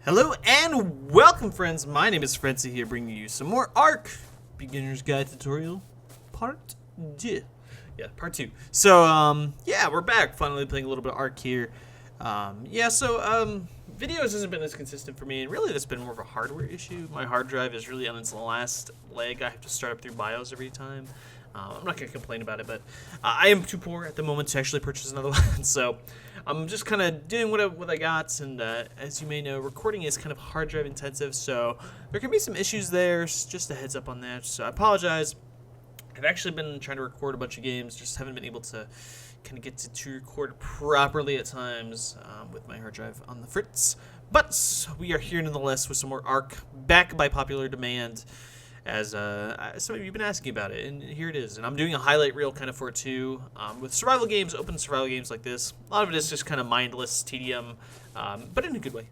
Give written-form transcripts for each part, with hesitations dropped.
Hello and welcome, friends. My name is Frenzy here, bringing you some more ARK Beginner's Guide Tutorial Part 2. Yeah, Part 2. So, yeah, we're back. Finally playing a little bit of ARK here. Videos hasn't been as consistent for me, and really that's been more of a hardware issue. My hard drive is really on its last leg. I have to start up through BIOS every time. I'm not going to complain about it, but I am too poor at the moment to actually purchase another one, so I'm just kind of doing what I got, and as you may know, recording is kind of hard drive intensive, so there can be some issues there, just a heads up on that, so I apologize. I've actually been trying to record a bunch of games, just haven't been able to kind of get to record properly at times with my hard drive on the fritz, but we are here nonetheless with some more ARK, back by popular demand, as some of you have been asking about it, and here it is. And I'm doing a highlight reel kind of for it too. With survival games, open survival games like this, a lot of it is just kind of mindless tedium, but in a good way.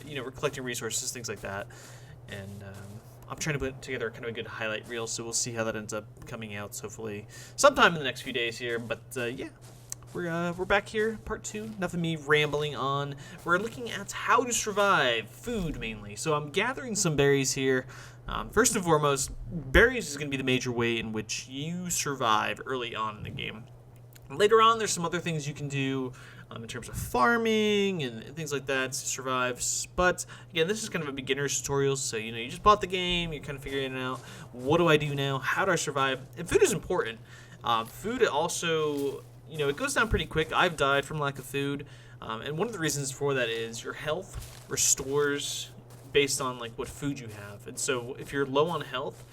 We're collecting resources, things like that, and I'm trying to put together kind of a good highlight reel, so we'll see how that ends up coming out, hopefully sometime in the next few days here. But yeah, we're back here, part 2. Nothing me rambling on. We're looking at how to survive, food mainly. So I'm gathering some berries here. First and foremost, berries is going to be the major way in which you survive early on in the game. Later on, there's some other things you can do in terms of farming and things like that to survive. But again, this is kind of a beginner's tutorial, so you just bought the game, you're kind of figuring it out. What do I do now? How do I survive? And food is important. Food also, it goes down pretty quick. I've died from lack of food, and one of the reasons for that is your health restores based on like what food you have, and so if you're low on health,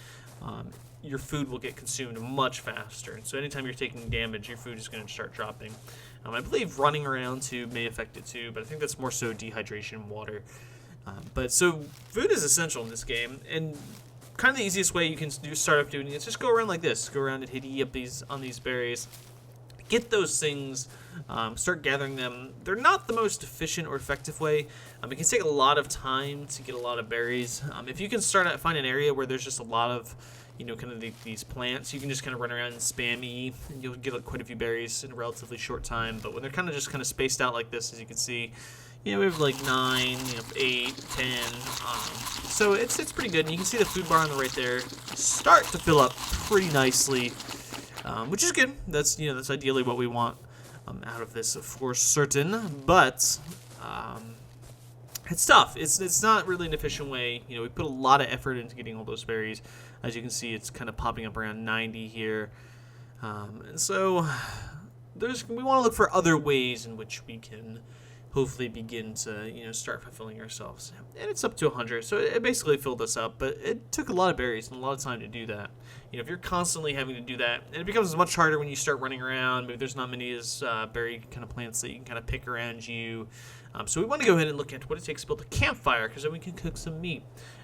your food will get consumed much faster, and so anytime you're taking damage, your food is going to start dropping. I believe running around too may affect it too, but I think that's more so dehydration and water. But so food is essential in this game, and kind of the easiest way you can start up doing it is just go around like this, go around and hit E up on these berries. Get those things, start gathering them. They're not the most efficient or effective way. It can take a lot of time to get a lot of berries. If you can find an area where there's just a lot of, kind of these plants, you can just kind of run around and spam E, and you'll get quite a few berries in a relatively short time. But when they're kind of spaced out like this, as you can see, we have like 9, 8, 10. So it's pretty good. And you can see the food bar on the right there start to fill up pretty nicely. Which is good. That's that's ideally what we want out of this, for certain. But it's tough. It's not really an efficient way. We put a lot of effort into getting all those berries. As you can see, it's kind of popping up around 90 here. And so we want to look for other ways in which we can hopefully begin to start fulfilling ourselves. And it's up to 100, so it basically filled us up, but it took a lot of berries and a lot of time to do that. If you're constantly having to do that, and it becomes much harder when you start running around. Maybe there's not many berry kind of plants that you can kind of pick around you. So we want to go ahead and look at what it takes to build a campfire, because then we can cook some meat.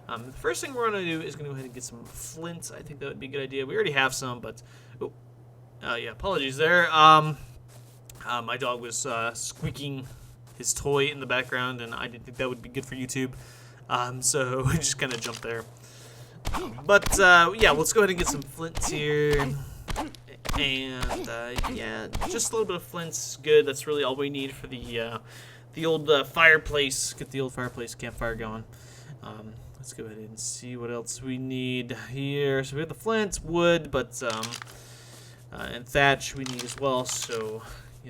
The first thing we're going to do is going to go ahead and get some flint. I think that would be a good idea. We already have some, but yeah, apologies there. My dog was squeaking his toy in the background, and I didn't think that would be good for YouTube, so we just kind of jumped there. But yeah, let's go ahead and get some flints here, and yeah, just a little bit of flint's good. That's really all we need for the old fireplace. Get the old fireplace campfire going. Let's go ahead and see what else we need here. So we have the flint, wood, but and thatch we need as well. So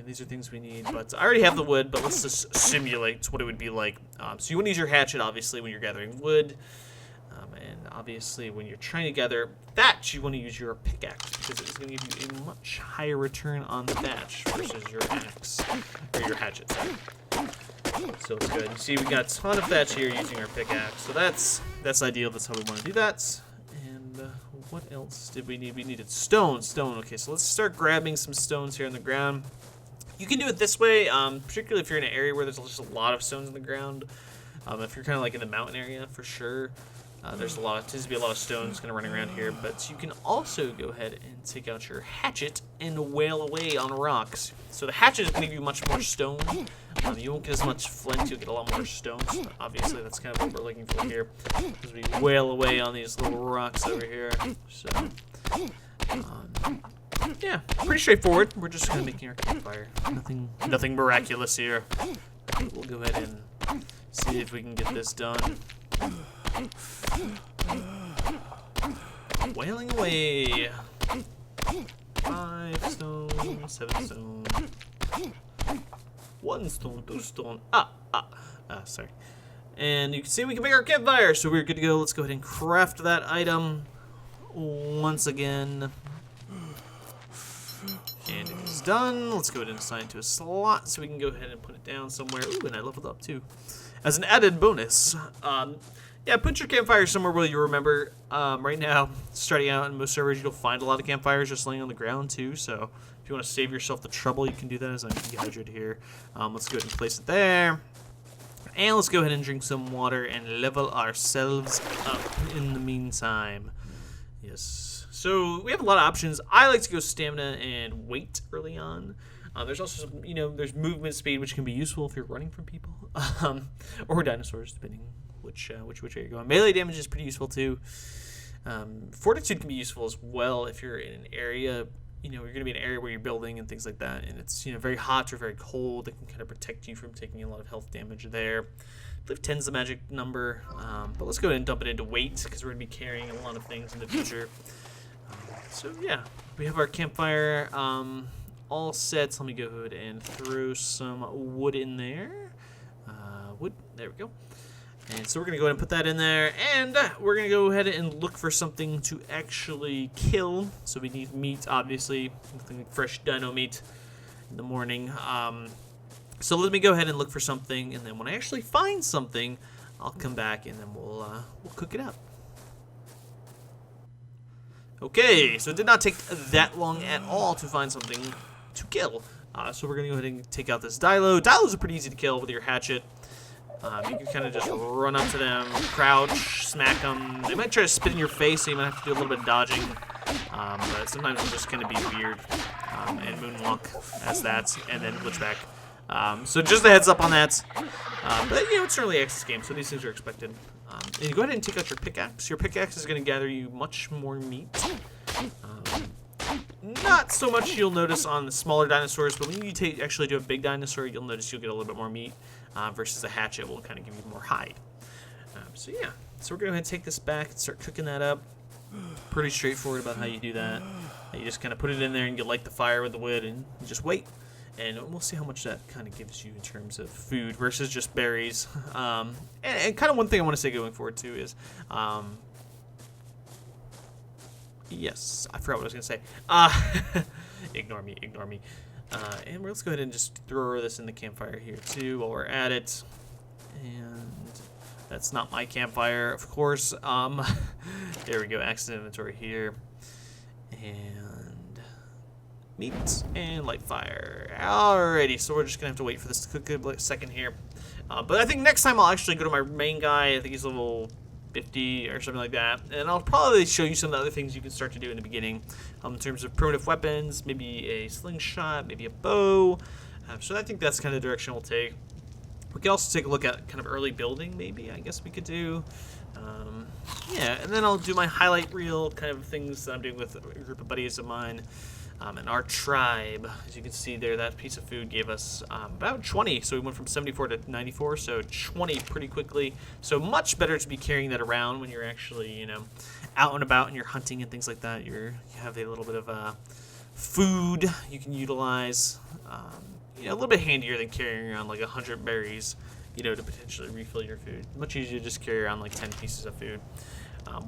these are things we need, but I already have the wood, but let's just simulate what it would be like. So you want to use your hatchet, obviously, when you're gathering wood, and obviously when you're trying to gather thatch, you want to use your pickaxe, because it's going to give you a much higher return on thatch versus your axe, or your hatchet. So it's good. You see, we got a ton of thatch here using our pickaxe, so that's ideal. That's how we want to do that. And what else did we need? We needed stone. Okay, so let's start grabbing some stones here on the ground. You can do it this way, particularly if you're in an area where there's just a lot of stones on the ground. If you're kind of like in the mountain area, for sure, tends to be a lot of stones kind of running around here. But you can also go ahead and take out your hatchet and wail away on rocks. So the hatchet is going to give you much more stone. You won't get as much flint, you'll get a lot more stones. Obviously, that's kind of what we're looking for here, as we wail away on these little rocks over here. So, yeah, pretty straightforward. We're just kind of making our campfire. Nothing miraculous here. We'll go ahead and see see if we can get this done. Wailing away. 5 stone, 7 stone. 1 stone, 2 stone. Sorry. And you can see we can make our campfire, so we're good to go. Let's go ahead and craft that item once again. And it is done. Let's go ahead and assign it to a slot so we can go ahead and put it down somewhere. Ooh, and I leveled up too. As an added bonus. Yeah, put your campfire somewhere where you remember. Right now, starting out in most servers, you'll find a lot of campfires just laying on the ground too. So if you want to save yourself the trouble, you can do that as I'm dehydrated here. Let's go ahead and place it there. And let's go ahead and drink some water and level ourselves up in the meantime. Yes. So we have a lot of options. I like to go stamina and weight early on. There's also some, there's movement speed, which can be useful if you're running from people, or dinosaurs, depending which way you're going. Melee damage is pretty useful too. Fortitude can be useful as well if you're in an area. You're going to be in an area where you're building and things like that, and it's very hot or very cold. It can kind of protect you from taking a lot of health damage there. I believe 10's the magic number, but let's go ahead and dump it into weight because we're going to be carrying a lot of things in the future. So yeah, we have our campfire all set. So let me go ahead and throw some wood in there. Wood, there we go. And so we're going to go ahead and put that in there, and we're going to go ahead and look for something to actually kill. So we need meat, obviously, something like fresh dino meat in the morning. So let me go ahead and look for something, and then when I actually find something, I'll come back and then we'll cook it up. Okay, so it did not take that long at all to find something to kill. So we're going to go ahead and take out this dilo. Dilos are pretty easy to kill with your hatchet. You can kind of just run up to them, crouch, smack them. They might try to spit in your face, so you might have to do a little bit of dodging. But sometimes they're just going to be weird and moonwalk as that, and then glitch back. So just a heads up on that. But it's an early access game, so these things are expected. And you go ahead and take out your pickaxe. Your pickaxe is going to gather you much more meat. Not so much you'll notice on the smaller dinosaurs, but when you actually do a big dinosaur, you'll notice you'll get a little bit more meat versus a hatchet will kind of give you more hide. So yeah, so we're going to go ahead and take this back and start cooking that up. Pretty straightforward about how you do that. You just kind of put it in there and you light the fire with the wood and you just wait. And we'll see how much that kind of gives you in terms of food versus just berries. And kind of one thing I want to say going forward too is, yes, I forgot what I was going to say. Ignore me. And let's go ahead and just throw this in the campfire here too while we're at it. And that's not my campfire, of course. There we go, accident inventory here. And meat and light fire. Alrighty, so we're just gonna have to wait for this to cook a second here. But I think next time I'll actually go to my main guy. I think he's level 50 or something like that, and I'll probably show you some of the other things you can start to do in the beginning in terms of primitive weapons, maybe a slingshot, maybe a bow. So I think that's kind of the direction we'll take. We could also take a look at kind of early building, maybe, I guess we could do. Yeah, and then I'll do my highlight reel kind of things that I'm doing with a group of buddies of mine. And our tribe, as you can see there, that piece of food gave us about 20. So we went from 74 to 94, so 20 pretty quickly. So much better to be carrying that around when you're actually, out and about and you're hunting and things like that. You have a little bit of food you can utilize. A little bit handier than carrying around like 100 berries, to potentially refill your food. Much easier to just carry around like 10 pieces of food.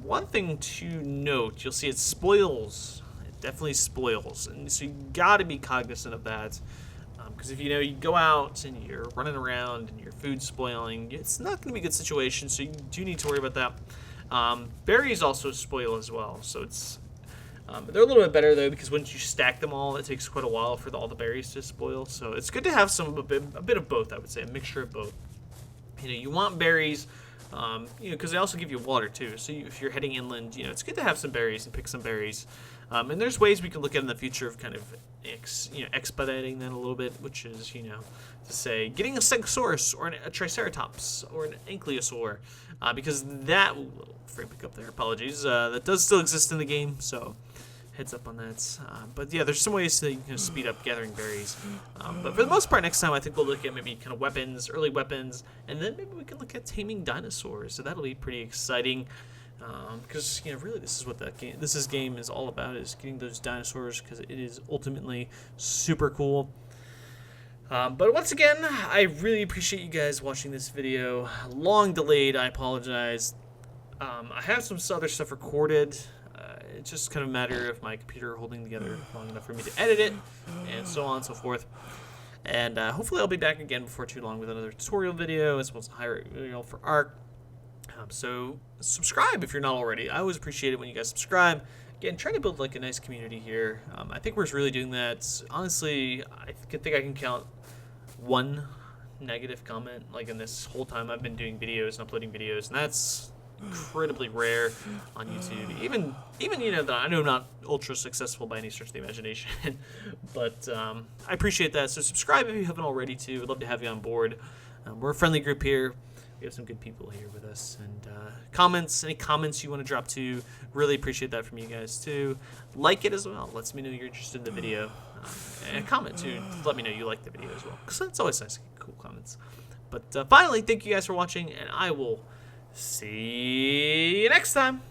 One thing to note, you'll see it spoils. Definitely spoils, and so you got to be cognizant of that, because if you go out and you're running around and your food's spoiling, it's not going to be a good situation. So you do need to worry about that. Berries also spoil as well, so it's they're a little bit better though, because once you stack them all, it takes quite a while for all the berries to spoil. So it's good to have a bit of both. I would say a mixture of both. You want berries. Because they also give you water too. So if you're heading inland, it's good to have some berries and pick some berries. And there's ways we can look at in the future of kind of, expediting that a little bit, which is, to say getting a stegosaurus or a triceratops or an ankylosaur, because that frame pick up there. Apologies. That does still exist in the game. So heads up on that. But yeah, there's some ways that you can speed up gathering berries. But for the most part, next time I think we'll look at maybe kind of weapons, early weapons, and then maybe we can look at taming dinosaurs. So that'll be pretty exciting. Because really, this is what this game is all about: is getting those dinosaurs, because it is ultimately super cool. But once again, I really appreciate you guys watching this video. Long delayed, I apologize. I have some other stuff recorded. It's just kind of a matter of my computer holding together long enough for me to edit it, and so on and so forth. And hopefully I'll be back again before too long with another tutorial video, as well as a highlight video for ARK. So subscribe if you're not already. I always appreciate it when you guys subscribe. Again, trying to build like a nice community here. I think we're really doing that. Honestly, I think I can count one negative comment like in this whole time I've been doing videos and uploading videos, and that's incredibly rare on YouTube. Even that I know I'm not ultra successful by any stretch of the imagination, but I appreciate that. So subscribe if you haven't already too. I'd love to have you on board. We're a friendly group here. We have some good people here with us, and any comments you want to drop too, really appreciate that from you guys too. Like it as well, lets me know you're interested in the video, and comment too, let me know you like the video as well, because it's always nice to get cool comments. But finally, thank you guys for watching, and I will see you next time.